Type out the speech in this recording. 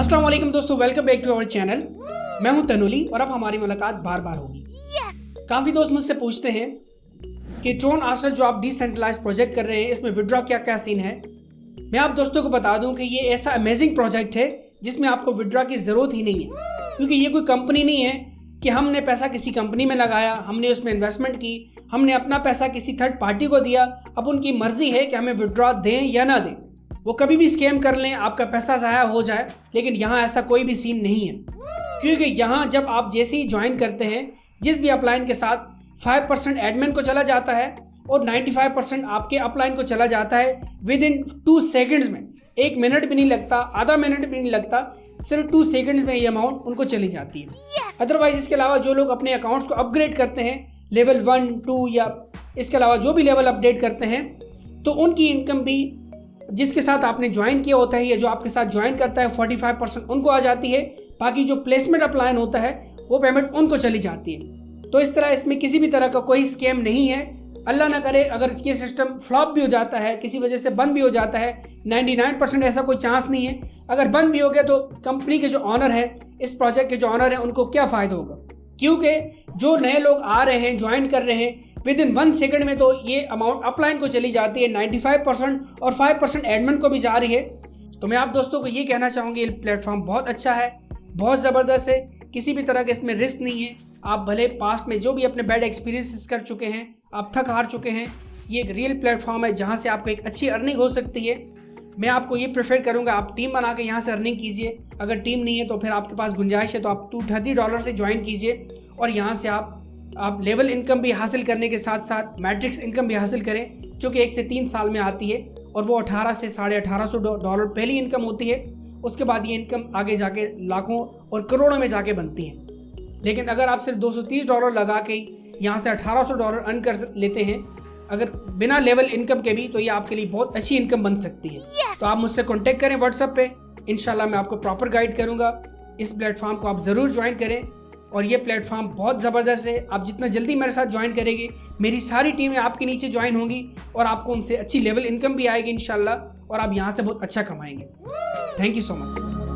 अस्सलाम वालेकुम दोस्तों, welcome back to our channel. मैं हूं तनुली और अब हमारी मुलाकात बार बार होगी। काफ़ी दोस्त मुझसे पूछते हैं कि ट्रोन आर्सेनल जो आप डिसेंट्रलाइज प्रोजेक्ट कर रहे हैं, इसमें विड्रॉ क्या क्या सीन है। मैं आप दोस्तों को बता दूं कि ये ऐसा अमेजिंग प्रोजेक्ट है जिसमें आपको विड्रॉ की ज़रूरत ही नहीं है, क्योंकि ये कोई कंपनी नहीं है कि हमने पैसा किसी कंपनी में लगाया, हमने उसमें इन्वेस्टमेंट की, हमने अपना पैसा किसी थर्ड पार्टी को दिया, अब उनकी मर्जी है कि हमें विड्रॉ दें या ना दें। वो कभी भी स्कैम कर लें, आपका पैसा ज़ाया हो जाए। लेकिन यहाँ ऐसा कोई भी सीन नहीं है, क्योंकि यहाँ जब आप जैसे ही ज्वाइन करते हैं, जिस भी अपलाइन के साथ 5% एडमिन को चला जाता है और 95% आपके अपलाइन को चला जाता है विद इन 2 सेकेंड्स में। 1 मिनट भी नहीं लगता, आधा मिनट भी नहीं लगता, सिर्फ 2 सेकेंड्स में ये अमाउंट उनको चली जाती है। अदरवाइज इसके अलावा जो लोग अपने अकाउंट्स को अपग्रेड करते हैं लेवल 1, 2 या इसके अलावा जो भी लेवल अपडेट करते हैं, तो उनकी इनकम भी जिसके साथ आपने ज्वाइन किया होता है या जो आपके साथ ज्वाइन करता है 45% उनको आ जाती है। बाकी जो प्लेसमेंट अपलाइन होता है वो पेमेंट उनको चली जाती है। तो इस तरह इसमें किसी भी तरह का कोई स्कैम नहीं है। अल्लाह ना करे अगर ये सिस्टम फ्लॉप भी हो जाता है, किसी वजह से बंद भी हो जाता है, 99% ऐसा कोई चांस नहीं है। अगर बंद भी हो गया तो कंपनी के जो ऑनर है, इस प्रोजेक्ट के जो ऑनर हैं, उनको क्या फ़ायदा होगा, क्योंकि जो नए लोग आ रहे हैं, ज्वाइन कर रहे हैं, विद इन 1 सेकेंड में तो ये अमाउंट अपलाइन को चली जाती है 95% और 5% एडमिन को भी जा रही है। तो मैं आप दोस्तों को ये कहना चाहूँगी, ये प्लेटफॉर्म बहुत अच्छा है, बहुत ज़बरदस्त है, किसी भी तरह का इसमें रिस्क नहीं है। आप भले पास्ट में जो भी अपने बैड एक्सपीरियंसेस कर चुके हैं, आप थक हार चुके हैं, ये एक रियल प्लेटफॉर्म है जहाँ से आपको एक अच्छी अर्निंग हो सकती है। मैं आपको ये प्रेफर करूँगा आप टीम बना के यहाँ से अर्निंग कीजिए। अगर टीम नहीं है तो फिर आपके पास गुंजाइश है तो आप $230 से ज्वाइन कीजिए और यहाँ से आप लेवल इनकम भी हासिल करने के साथ साथ मैट्रिक्स इनकम भी हासिल करें, जो कि 1 से 3 साल में आती है और वो 18 से $1850 पहली इनकम होती है। उसके बाद ये इनकम आगे जाके लाखों और करोड़ों में जाके बनती है। लेकिन अगर आप सिर्फ $230 लगा के यहाँ से $1800 अर्न कर लेते हैं, अगर बिना लेवल इनकम के भी, तो ये आपके लिए बहुत अच्छी इनकम बन सकती है। तो आप मुझसे कॉन्टेक्ट करें व्हाट्सएप पे, इंशाल्लाह मैं आपको प्रॉपर गाइड करूँगा। इस प्लेटफॉर्म को आप ज़रूर ज्वाइन करें और ये प्लेटफॉर्म बहुत ज़बरदस्त है। आप जितना जल्दी मेरे साथ ज्वाइन करेंगे, मेरी सारी टीमें आपके नीचे ज्वाइन होंगी और आपको उनसे अच्छी लेवल इनकम भी आएगी इंशाल्लाह, और आप यहाँ से बहुत अच्छा कमाएंगे। Thank you so much.